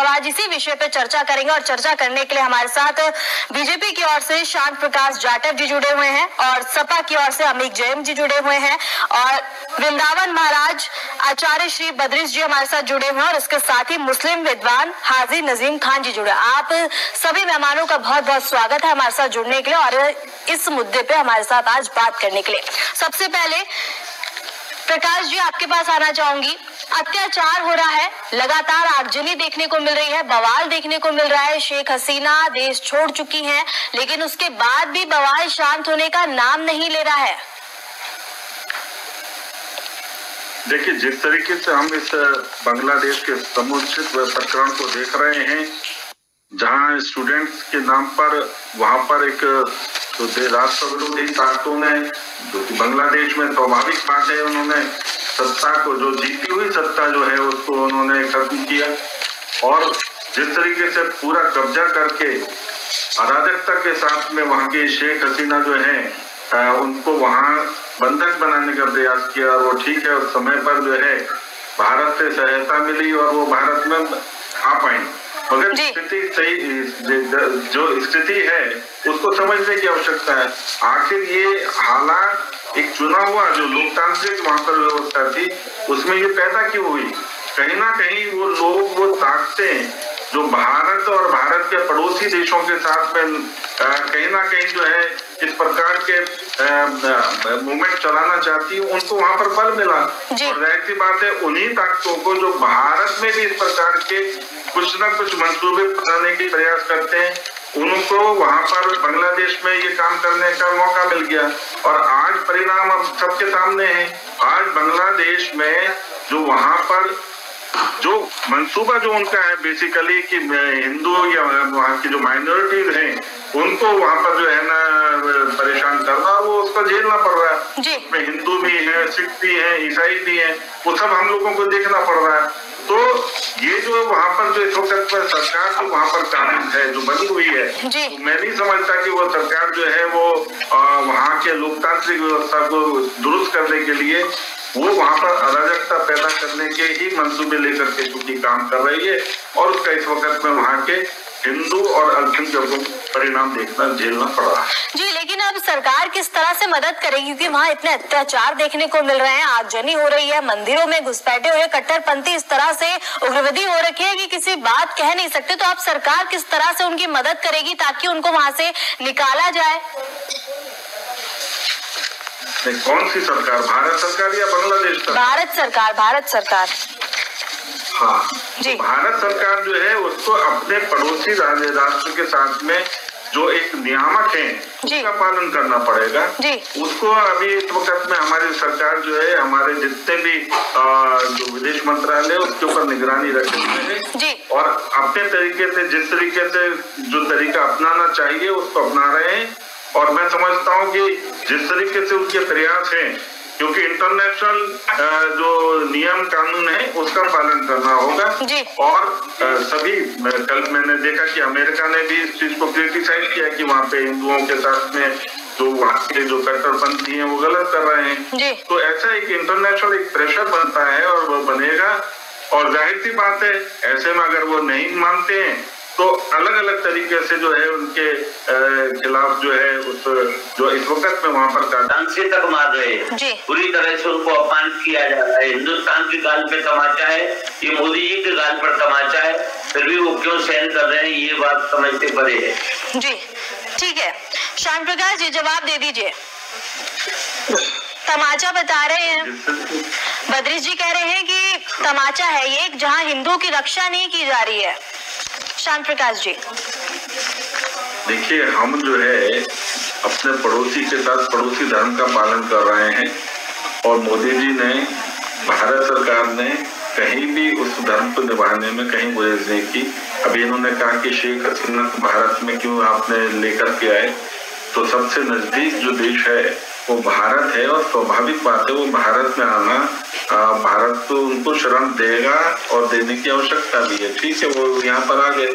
अब आज इसी विषय पे चर्चा करेंगे और चर्चा करने के लिए हमारे साथ बीजेपी की ओर से शांत प्रकाश जाटव जी जुड़े हुए हैं और सपा की ओर से अमित जैन जी जुड़े हुए हैं और वृंदावन महाराज आचार्य श्री बद्रीश जी हमारे साथ जुड़े हुए हैं और इसके साथ ही मुस्लिम विद्वान हाजी नजीम खान जी जुड़े। आप सभी मेहमानों का बहुत बहुत स्वागत है हमारे साथ जुड़ने के लिए और इस मुद्दे पे हमारे साथ आज बात करने के लिए। सबसे पहले प्रकाश जी आपके पास आना चाहूंगी। अत्याचार हो रहा है, लगातार आगजनी देखने को मिल रही है, बवाल देखने को मिल रहा है। शेख हसीना देश छोड़ चुकी हैं, लेकिन उसके बाद भी बवाल शांत होने का नाम नहीं ले रहा है। देखिए, जिस तरीके से हम इस बांग्लादेश के समुचित प्रकरण को देख रहे हैं, जहां स्टूडेंट्स के नाम पर वहां पर एक तो राष्ट्र विरोधी ताकतों ने बांग्लादेश में स्वाभाविक बात है उन्होंने सत्ता को जो जीती हुई सत्ता जो है उसको उन्होंने खत्म किया और जिस तरीके से पूरा कब्जा करके अराजकता के साथ में वहां की शेख हसीना जो है उनको वहां बंधक बनाने का प्रयास किया और वो ठीक है उस समय पर जो है भारत से सहायता मिली और वो भारत में आ पाई, मगर स्थिति सही जो स्थिति है उसको समझने की आवश्यकता है। आखिर ये हालात एक चुना हुआ जो लोकतांत्रिक वहां पर व्यवस्था थी उसमें ये पैदा क्यों हुई? कहीं ना कहीं वो लोग वो ताकतें जो भारत और भारत के पड़ोसी देशों के साथ में कहीं ना कहीं जो है इस प्रकार के मूवमेंट चलाना चाहती है उनको वहां पर बल मिला और जाहिर सी बात है उन्हीं ताकतों को जो भारत में भी इस प्रकार के कुछ न कुछ मंसूबे बनाने के प्रयास करते हैं उनको वहां पर बांग्लादेश में ये काम करने का मौका मिल गया और आज परिणाम अब सबके सामने है। आज बांग्लादेश में जो वहां पर जो मंसूबा जो उनका है बेसिकली कि हिंदू या वहाँ की जो माइनॉरिटीज हैं उनको वहाँ पर जो है ना परेशान करना वो उसको झेलना पड़ रहा है। उसमें हिंदू भी है, सिख भी है, ईसाई भी है, वो सब हम लोगों को देखना पड़ रहा है। तो ये जो वहाँ पर जो इस वक्त सरकार जो वहाँ पर कानून है जो बनी हुई है तो मैं नहीं समझता कि वो सरकार जो है वो वहाँ के लोकतांत्रिक व्यवस्था को दुरुस्त करने के लिए वो वहां पर अराजकता पैदा करने के ही मंसूबे लेकर के चूंकि काम कर रही है और उसका इस वक्त में वहां के हिंदू और अल्पसंख्यकों को परिणाम झेलना पड़ रहा है। जी, लेकिन अब सरकार किस तरह से मदद करेगी क्योंकि वहाँ इतने अत्याचार देखने को मिल रहे हैं, आगजनी हो रही है, मंदिरों में घुसपैठे हुए कट्टरपंथी इस तरह से उग्रवादी हो रखे है कि किसी बात कह नहीं सकते। तो अब सरकार किस तरह से उनकी मदद करेगी ताकि उनको वहाँ से निकाला जाए? कौन सी सरकार, भारत सरकार या बांग्लादेश सरकार? भारत सरकार। हाँ जी, भारत सरकार जो है उसको अपने पड़ोसी राष्ट्र के साथ में जो एक नियामक है उसका पालन करना पड़ेगा। उसको अभी इस वक्त में हमारी सरकार जो है हमारे जितने भी जो विदेश मंत्रालय उसके ऊपर निगरानी रखे हुए हैं और अपने तरीके से जिस तरीके से जो तरीका अपनाना चाहिए उसको अपना रहे हैं और मैं समझता हूँ कि जिस तरीके से उनके प्रयास हैं क्योंकि इंटरनेशनल जो नियम कानून है उसका पालन करना होगा और सभी कल मैंने देखा कि अमेरिका ने भी इस चीज को क्रिटिसाइज किया कि वहाँ पे हिंदुओं के साथ में जो वहाँ के जो कट्टरपंथी हैं वो गलत कर रहे हैं। तो ऐसा एक इंटरनेशनल एक प्रेशर बनता है और वो बनेगा और जाहिर सी बात है ऐसे में अगर वो नहीं मानते हैं तो अलग अलग तरीके से जो है उनके खिलाफ जो है उस जो इस वक्त में वहाँ पर से तक मार रहे हैं, पूरी तरह से उनको अपमानित किया जा रहा है। हिंदुस्तान की गाल पे तमाचा है, ये मोदी जी के गाल पर तमाचा है, फिर भी वो क्यों सहन कर रहे हैं ये बात समझते पड़े है। जी ठीक है, शांत प्रकाश जी जवाब दे दीजिए। तमाचा बता रहे हैं, बद्रीश जी कह रहे हैं कि तमाचा है ये जहाँ हिंदुओं की रक्षा नहीं की जा रही है। शांत प्रकाश जी देखिए, हम जो है अपने पड़ोसी के साथ पड़ोसी धर्म का पालन कर रहे हैं और मोदी जी ने भारत सरकार ने कहीं भी उस धर्म को निभाने में कहीं गुरेज नहीं की। अभी इन्होंने कहा कि शेख हसीना भारत में क्यों आपने लेकर के आए, तो सबसे नजदीक जो देश है वो भारत है और स्वाभाविक बात है वो भारत में आना भारत तो उनको शरण देगा और देने की आवश्यकता भी है। ठीक है, वो यहाँ पर आ गए,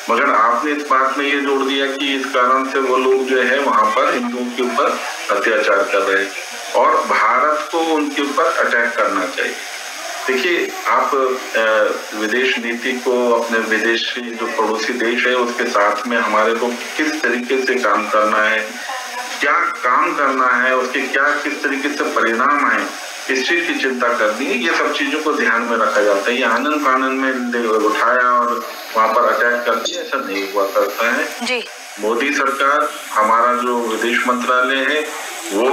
मगर आपने इस बात में ये जोड़ दिया कि इस कारण से वो लोग जो है वहाँ पर हिंदुओं के ऊपर अत्याचार कर रहे हैं और भारत को उनके ऊपर अटैक करना चाहिए। देखिए, आप विदेश नीति को अपने विदेशी जो पड़ोसी देश है उसके साथ में हमारे को किस तरीके से काम करना है, क्या काम करना है, उसके क्या किस तरीके से परिणाम आए, इस चीज की चिंता करनी है। ये सब चीजों को ध्यान में रखा जाता है। ये आनंद फानंद में उठाया और वहां पर अटैक कर दिया, ऐसा नहीं हुआ करता है जी। मोदी सरकार, हमारा जो विदेश मंत्रालय है वो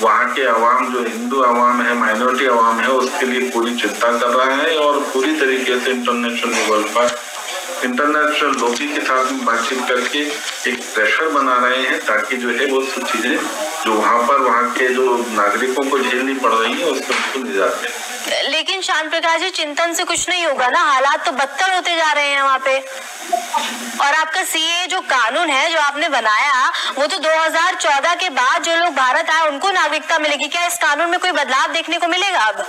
वहाँ के अवाम, जो हिंदू अवाम है, माइनॉरिटी अवाम है, उसके लिए पूरी चिंता कर रहा है और पूरी तरीके से इंटरनेशनल लेवल पर इंटरनेशनल लोगों के साथ बातचीत करके एक प्रेशर बना रहे हैं ताकि जो है वो सब चीजें जो वहाँ के जो नागरिकों को झेलनी पड़ रही है उससे उनको निजात मिले। लेकिन शांत प्रकाश जी, चिंतन से कुछ नहीं होगा ना, हालात तो बदतर होते जा रहे हैं वहाँ पे। और आपका सीए जो कानून है जो आपने बनाया वो तो 2014 के बाद जो लोग भारत आए उनको नागरिकता मिलेगी, क्या इस कानून में कोई बदलाव देखने को मिलेगा अब?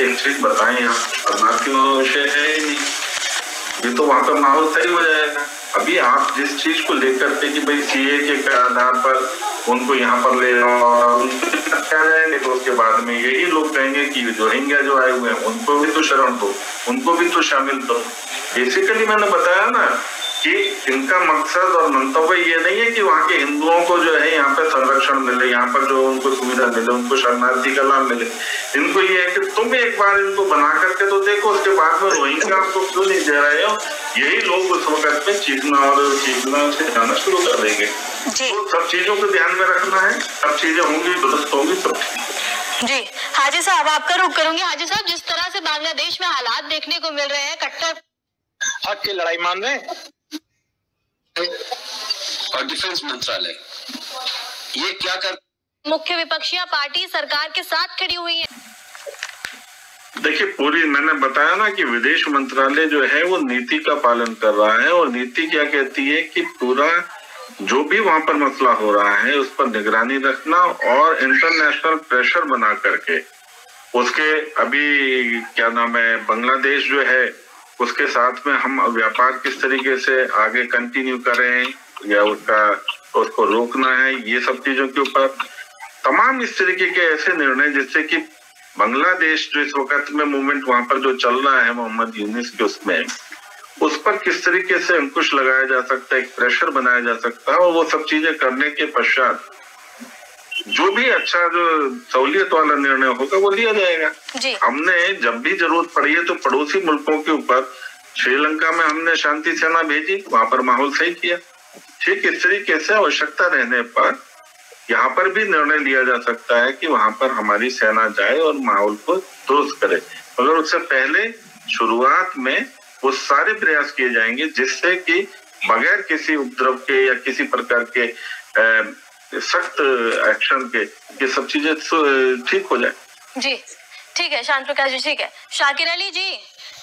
एक चीज बताएं, यहाँ शरणार्थियों विषय है ही नहीं, ये तो वहाँ पर माहौल सही हो जाएगा। अभी आप जिस चीज को लेकर के कि भाई सीए के आधार पर उनको यहाँ पर ले जाएंगे तो उसके बाद में यही लोग कहेंगे कि रोहिंग्या जो आए हुए हैं उनको भी तो शरण दो, उनको भी तो शामिल करो। बेसिकली मैंने बताया ना कि इनका मकसद और मंतव्य ये नहीं है कि वहाँ के हिंदुओं को जो है यहाँ पे संरक्षण मिले, यहाँ पर जो उनको सुविधा मिले, उनको शरणार्थी का लाभ मिले। इनको ये है कि तुम एक बार इनको बना करके तो देखो, उसके बाद में रोहिंग्या आपको क्यों नहीं दे रहे हो। यही लोग उस वक्त में चीखना से जाना शुरू कर देंगे। तो सब चीजों को ध्यान में रखना है, सब चीजें होंगी, दुरुस्त होंगी, सब जी। हाजी साहब, आपका रुख करूंगी। हाजी साहब, जिस तरह से बांग्लादेश में हालात देखने को मिल रहे हैं, कट्टर हक की लड़ाई मान रहे हैं और डिफेंस मंत्रालय ये क्या कर, मुख्य विपक्षी पार्टी सरकार के साथ खड़ी हुई है। देखिए, पूरी मैंने बताया ना कि विदेश मंत्रालय जो है वो नीति का पालन कर रहा है और नीति क्या कहती है कि पूरा जो भी वहां पर मसला हो रहा है उस पर निगरानी रखना और इंटरनेशनल प्रेशर बना करके उसके, अभी क्या नाम है, बांग्लादेश जो है उसके साथ में हम व्यापार किस तरीके से आगे कंटिन्यू करें या उसको रोकना है, ये सब चीजों के ऊपर तमाम इस तरीके के ऐसे निर्णय जिससे कि बांग्लादेश जो इस वक्त में मूवमेंट वहां पर जो चल रहा है मोहम्मद यूनिस के उसमें, उस पर किस तरीके से अंकुश लगाया जा सकता है, एक प्रेशर बनाया जा सकता है और वो सब चीजें करने के पश्चात जो भी अच्छा जो सहूलियत वाला निर्णय होगा वो लिया जाएगा जी। हमने जब भी जरूरत पड़ी है तो पड़ोसी मुल्कों के ऊपर, श्रीलंका में हमने शांति सेना भेजी, वहां पर माहौल सही किया। ठीक इस तरीके से आवश्यकता रहने पर यहाँ पर भी निर्णय लिया जा सकता है कि वहां पर हमारी सेना जाए और माहौल को दुरुस्त करे, मगर उससे पहले शुरुआत में वो सारे प्रयास किए जाएंगे जिससे कि बगैर किसी उपद्रव के या किसी प्रकार के सख्त एक्शन के ये सब चीजें ठीक हो जाए जी। ठीक है शांत प्रकाश जी, ठीक है। शाकिर अली जी,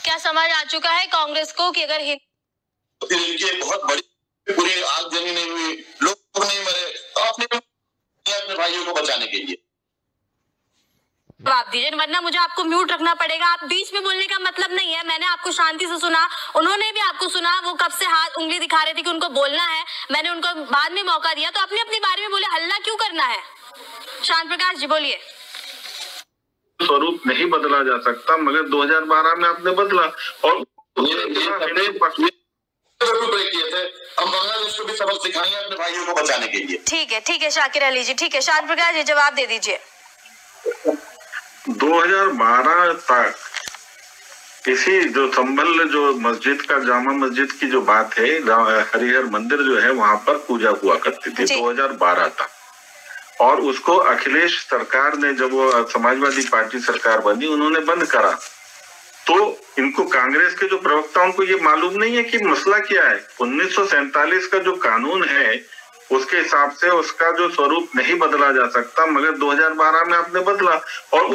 क्या समझ आ चुका है कांग्रेस को कि अगर इनकी बहुत बड़ी पूरी आगजनी नहीं हुई, लोग नहीं मरे, तो अपने भाइयों को बचाने के लिए जवाब दीजिए, वरना मुझे आपको म्यूट रखना पड़ेगा। आप बीच में बोलने का मतलब नहीं है। मैंने आपको शांति से सुना, उन्होंने भी आपको सुना। वो कब से हाथ उंगली दिखा रहे थे कि उनको बोलना है, मैंने उनको बाद में मौका दिया, तो अपने अपने बारे में बोले, हल्ला क्यों करना है? शांत प्रकाश जी बोलिए। स्वरूप नहीं बदला जा सकता, मगर 2012 में आपने बदला और किए थे। हम बांग्लादेश को भी सबक सिखाएंगे अपने भाइयों को बचाने के लिए। ठीक है शाकिर अली जी, ठीक है। शांत प्रकाश जी जवाब दे दीजिए। 2012 तक इसी जो संभल जो मस्जिद का, जामा मस्जिद की जो बात है, हरिहर मंदिर जो है वहां पर पूजा हुआ करती थी 2012 तक, और उसको अखिलेश सरकार ने, जब वो समाजवादी पार्टी सरकार बनी, उन्होंने बंद करा। तो इनको कांग्रेस के जो प्रवक्ताओं को ये मालूम नहीं है कि मसला क्या है। 1947 का जो कानून है उसके हिसाब से उसका जो स्वरूप नहीं बदला जा सकता, मगर 2012 में आपने बदला और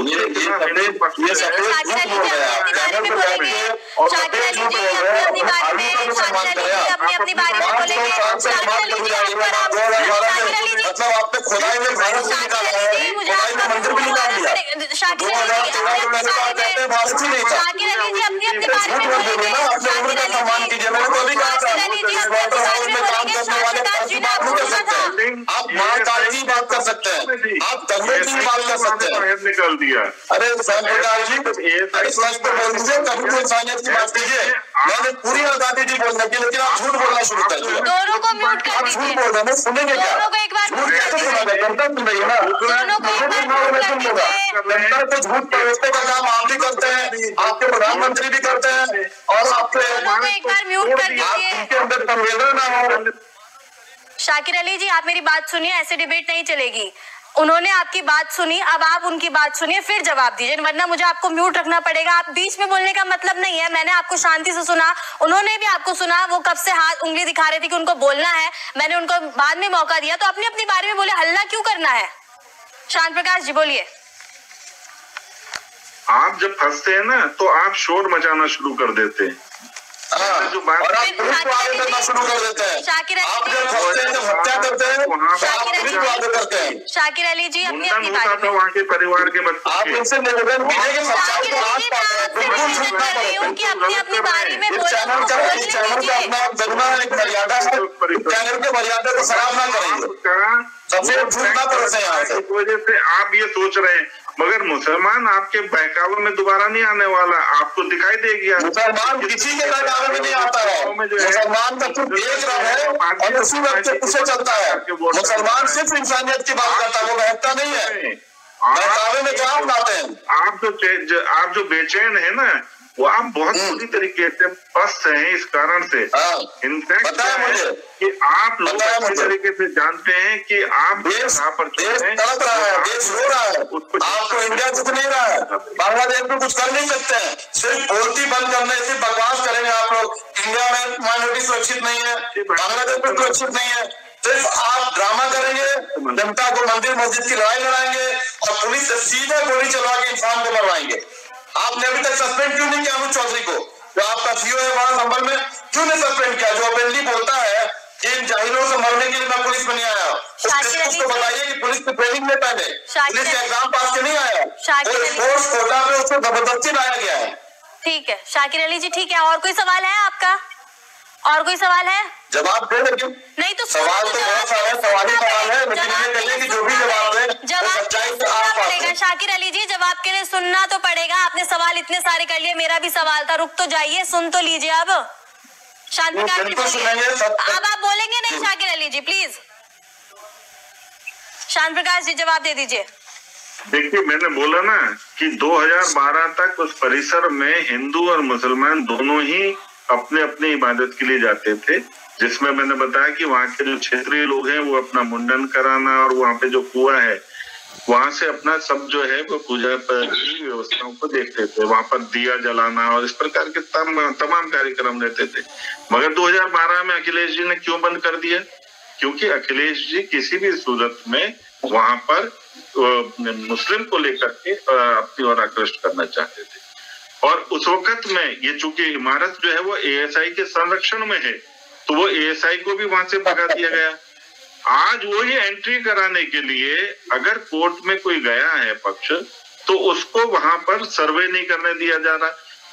सकते हैं, आप महाकाल की बात कर सकते हैं, आप दंगे की बात कर सकते हैं। निकाल दिया। अरे प्रकाश जी सच तो बोल दीजिए, कभी तो इंसानियत की बात कीजिए। मैंने पूरी आजादी थी बोलने की, लेकिन आप झूठ बोलना शुरू कर दिया। दोनों को म्यूट कर दीजिए। झूठ बोल रहे हैं, सुनेंगे क्या? दोनों को एक बार झूठ कैसे सुना है? जनता सुन रही है ना। दोनों को एक बार म्यूट कर दीजिए। जनता को झूठ परोसने का काम आप भी करते हैं, आपके प्रधानमंत्री भी करते हैं, और आपके दोनों को एक बार म्यूट कर दीजिए। आपके अंदर संवेदना ना हो। शाकिर अली जी, आप मेरी बात सुनिए, ऐसे डिबेट नहीं चलेगी। उन्होंने आपकी बात सुनी, अब आप उनकी बात सुनिए, फिर जवाब दीजिए, वरना मुझे आपको म्यूट रखना पड़ेगा। आप बीच में बोलने का मतलब नहीं है। मैंने आपको शांति से सुना, उन्होंने भी आपको सुना। वो कब से हाथ उंगली दिखा रहे थे कि उनको बोलना है, मैंने उनको बाद में मौका दिया, तो अपनी अपनी बारे में बोले। हल्ला क्यों करना है? शांत प्रकाश जी बोलिए। आप जब फंसते हैं ना तो आप शोर मचाना शुरू कर देते हैं। जो बात और आप पुलिस को आगे करना शुरू कर देते हैं। आप जब फंसते हैं, जब हत्या करते हैं, तो आप पुलिस को आगे करते हैं। शाकिर अली जी अपनी अपनी होता था वहाँ के परिवार के बच्चों आप इनसे निवेदन कीजिए कि सच्चाई को राज पाते हैं, बिल्कुल झूठ ना कि अपनी अपनी बारी में इस चैनल का अपना जगना एक मर्यादा है, चैनल के मर्यादा को खराब ना करेंगे, सबसे झूठ ना परोसे यहाँ से। इस वजह से आप ये सोच रहे हैं, मगर मुसलमान आपके बहकावे में दोबारा नहीं आने वाला, आपको दिखाई देगी। मुसलमान किसी के बहकावे में नहीं आता है। मुसलमान का सिर्फ एक रंग है और उसी रंग से पीछे चलता है। मुसलमान सिर्फ इंसानियत की बात करता है, वो बहकता नहीं है। बहकावे में क्या बनाते हैं? आप जो बेचैन है ना, वो आप बहुत बुरी तरीके से पस्त हैं इस कारण से। इनफैक्ट कि आप लोग अच्छी तरीके से जानते हैं कि आप देश तड़प रहा है, देश रो रहा है, आपको इंडिया झुक नहीं रहा है, बांग्लादेश में कुछ कर नहीं सकते हैं। सिर्फ बोलती बंद करने, सिर्फ बकवास करेंगे आप लोग। इंडिया में माइनॉरिटी सुरक्षित नहीं है, बांग्लादेश में सुरक्षित नहीं है। सिर्फ आप ड्रामा करेंगे, जनता को मंदिर मस्जिद की लड़ाई लड़ाएंगे और पुलिस से सीधे गोली चलवा के इंसान को मरवाएंगे। आपने अभी तक सस्पेंड क्यों नहीं किया अनुज चौधरी को, जो आपका सीओ है वहां संभल में? क्यों नहीं सस्पेंड किया? जो ओपनली बोलता है कि इन जाहिलों से मरने के लिए मैं पुलिस में नहीं आया, उसको बताइए कि पुलिस की ट्रेनिंग में पहले पुलिस का एग्जाम पास के नहीं आया, फोर्स कोटा पे उसको जबरदस्ती लाया गया है। ठीक है शाकिर अली जी, ठीक है। और कोई सवाल है आपका? और कोई सवाल है? जवाब दे, लेकिन नहीं तो सवाल तो बहुत सारे सवाल ही सवाल है, लेकिन ये कहिए कि जो भी जवाब दे वो सच्चाई से आप पास है। शाकिर अली जी, जवाब के लिए सुनना तो पड़ेगा। आपने सवाल इतने सारे कर लिए, मेरा भी सवाल था, रुक तो जाइए, सुन तो लीजिए। अब शांत प्रकाश जी अब आप बोलेंगे नहीं? शाकिर अली जी प्लीज। शांत प्रकाश जी जवाब दे दीजिए। देखिए, मैंने बोला ना कि 2012 तक उस परिसर में हिंदू और मुसलमान दोनों ही अपने अपने इबादत के लिए जाते थे, जिसमें मैंने बताया कि वहाँ के जो क्षेत्रीय लोग हैं वो अपना मुंडन कराना और वहाँ पे जो कुआं है वहां से अपना सब जो है वो पूजा की व्यवस्थाओं को देखते थे, वहां पर दिया जलाना और इस प्रकार के तमाम कार्यक्रम रहते थे। मगर 2012 में अखिलेश जी ने क्यों बंद कर दिया? क्योंकि अखिलेश जी किसी भी सूरत में वहां पर मुस्लिम को लेकर के अपनी ओर आकृष्ट करना चाहते थे। और उस वक्त में ये चूंकि इमारत जो है वो एएसआई के संरक्षण में है, तो वो एएसआई को भी वहां से भगा दिया गया। आज वही एंट्री कराने के लिए अगर कोर्ट में कोई गया है पक्ष, तो उसको वहां पर सर्वे नहीं करने दिया जा रहा।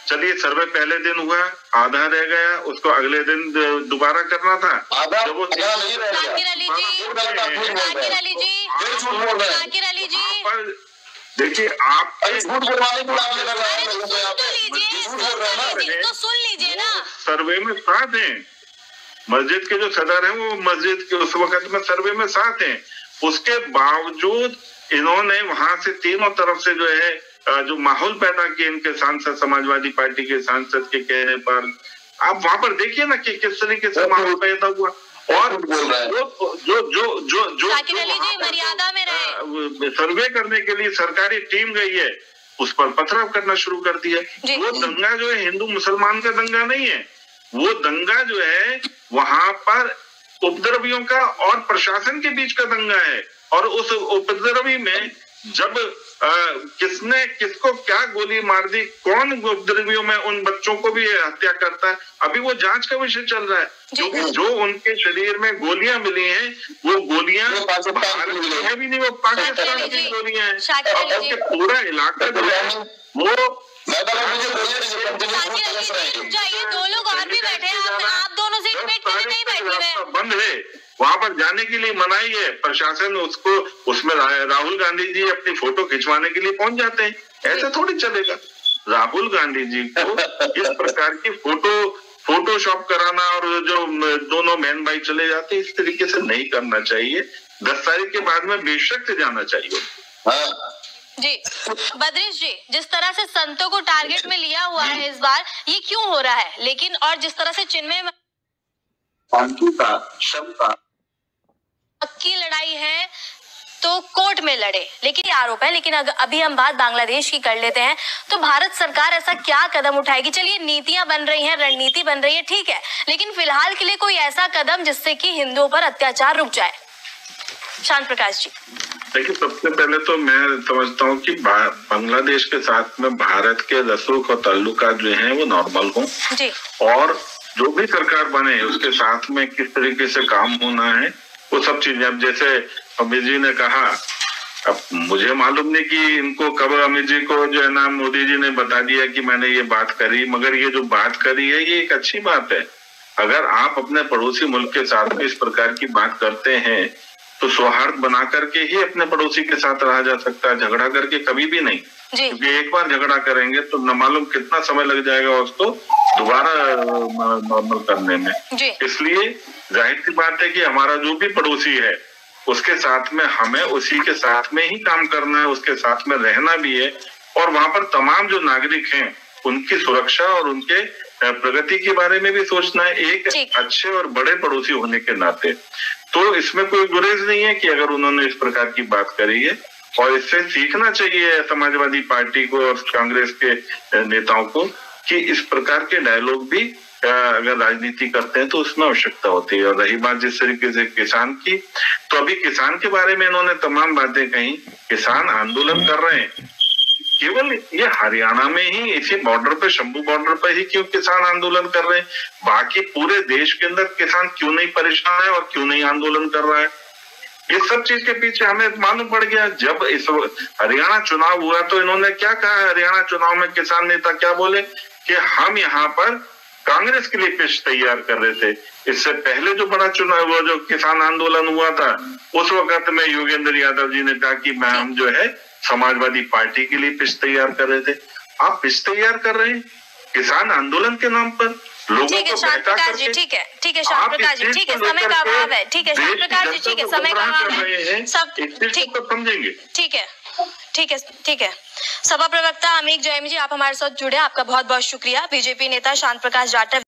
चलिए, सर्वे पहले दिन हुआ, आधा रह गया, उसको अगले दिन दोबारा करना था। जब वो नहीं रह गया, देखिए आप झूठ बोलवाने की बात कर रहे हैं, तो सुन लीजिए ना। सर्वे में साथ हैं, मस्जिद के जो सदर हैं वो मस्जिद के उस वक्त में सर्वे में साथ हैं। उसके बावजूद इन्होंने वहां से तीनों तरफ से जो है जो माहौल पैदा किया इनके सांसद, समाजवादी पार्टी के सांसद के कहने पर। आप वहां पर देखिए ना कि किस तरीके से माहौल पैदा हुआ। और जो मर्यादा में रहे, सर्वे करने के लिए सरकारी टीम गई है, उस पर पथराव करना शुरू कर दिया। वो दंगा जो है हिंदू मुसलमान का दंगा नहीं है, वो दंगा जो है वहां पर उपद्रवियों का और प्रशासन के बीच का दंगा है। और उस उपद्रवी में जब किसने किसको क्या गोली मार दी, कौन उपद्रवियों में उन बच्चों को भी हत्या करता है, अभी वो जांच का विषय चल रहा है। क्योंकि जो उनके शरीर में गोलियां मिली हैं वो गोलियां भारत की है भी नहीं, वो पाकिस्तान की गोलियां हैं। पूरा इलाका जो है वो दो लोग और भी बैठे हैं, आप दोनों से डिबेट करने नहीं बैठे हुए। बंद है। वहां पर जाने के लिए मनाही है, प्रशासन उसको उसमें राहुल गांधी जी अपनी फोटो खिंचवाने के लिए पहुंच जाते हैं। ऐसे थोड़ी चलेगा। राहुल गांधी जी को इस प्रकार की फोटोशॉप कराना और जो दोनों बहन भाई चले जाते, इस तरीके से नहीं करना चाहिए। 10 तारीख के बाद में बेशक से जाना चाहिए। जी बद्रीश जी, जिस तरह से संतों को टारगेट में लिया हुआ है इस बार, ये क्यों हो रहा है? लेकिन और जिस तरह से चिन्मय की लड़ाई है तो कोर्ट में लड़े, लेकिन ये आरोप है। लेकिन अभी हम बात बांग्लादेश की कर लेते हैं, तो भारत सरकार ऐसा क्या कदम उठाएगी? चलिए नीतियां बन रही हैं, रणनीति बन रही है, ठीक है, लेकिन फिलहाल के लिए कोई ऐसा कदम जिससे कि हिंदुओं पर अत्याचार रुक जाए? शांत प्रकाश जी। देखिए, सबसे पहले तो मैं समझता हूँ कि बांग्लादेश के साथ में भारत के रसूख और ताल्लुकात जो हैं वो नॉर्मल हों जी, और जो भी सरकार बने उसके साथ में किस तरीके से काम होना है वो सब चीजें। अब जैसे अमित जी ने कहा, अब मुझे मालूम नहीं कि इनको कब अमित जी को जो है ना मोदी जी ने बता दिया कि मैंने ये बात करी, मगर ये जो बात करी है ये एक अच्छी बात है। अगर आप अपने पड़ोसी मुल्क के साथ में इस प्रकार की बात करते हैं तो सौहार्द बना करके ही अपने पड़ोसी के साथ रहा जा सकता है, झगड़ा करके कभी भी नहीं। क्योंकि एक बार झगड़ा करेंगे तो न मालूम कितना समय लग जाएगा उसको दोबारा नॉर्मल करने में। इसलिए जाहिर सी बात है कि हमारा जो भी पड़ोसी है उसके साथ में हमें उसी के साथ में ही काम करना है, उसके साथ में रहना भी है, और वहां पर तमाम जो नागरिक हैं उनकी सुरक्षा और उनके प्रगति के बारे में भी सोचना है, एक अच्छे और बड़े पड़ोसी होने के नाते। तो इसमें कोई गुरेज नहीं है कि अगर उन्होंने इस प्रकार की बात करी है, और इससे सीखना चाहिए समाजवादी पार्टी को और कांग्रेस के नेताओं को कि इस प्रकार के डायलॉग भी अगर राजनीति करते हैं तो उसमें आवश्यकता होती है। और रही बात जिस तरीके से किसान की, तो अभी किसान के बारे में इन्होंने तमाम बातें कही। किसान आंदोलन कर रहे हैं, केवल ये हरियाणा में ही इसी बॉर्डर पे, शंभू बॉर्डर पे ही क्यों किसान आंदोलन कर रहे हैं? बाकी पूरे देश के अंदर किसान क्यों नहीं परेशान है और क्यों नहीं आंदोलन कर रहा है? इस सब चीज के पीछे हमें मालूम पड़ गया। जब इस हरियाणा चुनाव हुआ तो इन्होंने क्या कहा, हरियाणा चुनाव में किसान नेता क्या बोले कि हम यहाँ पर कांग्रेस के लिए पिच तैयार कर रहे थे। इससे पहले जो बड़ा चुनाव, वो जो किसान आंदोलन हुआ था, उस वक्त में योगेंद्र यादव जी ने कहा कि हम जो है समाजवादी पार्टी के लिए पिच तैयार कर रहे थे। आप पिच तैयार कर रहे हैं किसान आंदोलन के नाम पर, लोगों को शांत प्रकाश जी, ठीक है शांत प्रकाश जी, ठीक है, समय का अभाव है, ठीक है शांत प्रकाश जी, ठीक है, समय का अभाव है, सब ठीक समझेंगे, ठीक है। सभा प्रवक्ता अमीक जैन जी, आप हमारे साथ जुड़े, आपका बहुत बहुत शुक्रिया। बीजेपी नेता शांत प्रकाश जाटव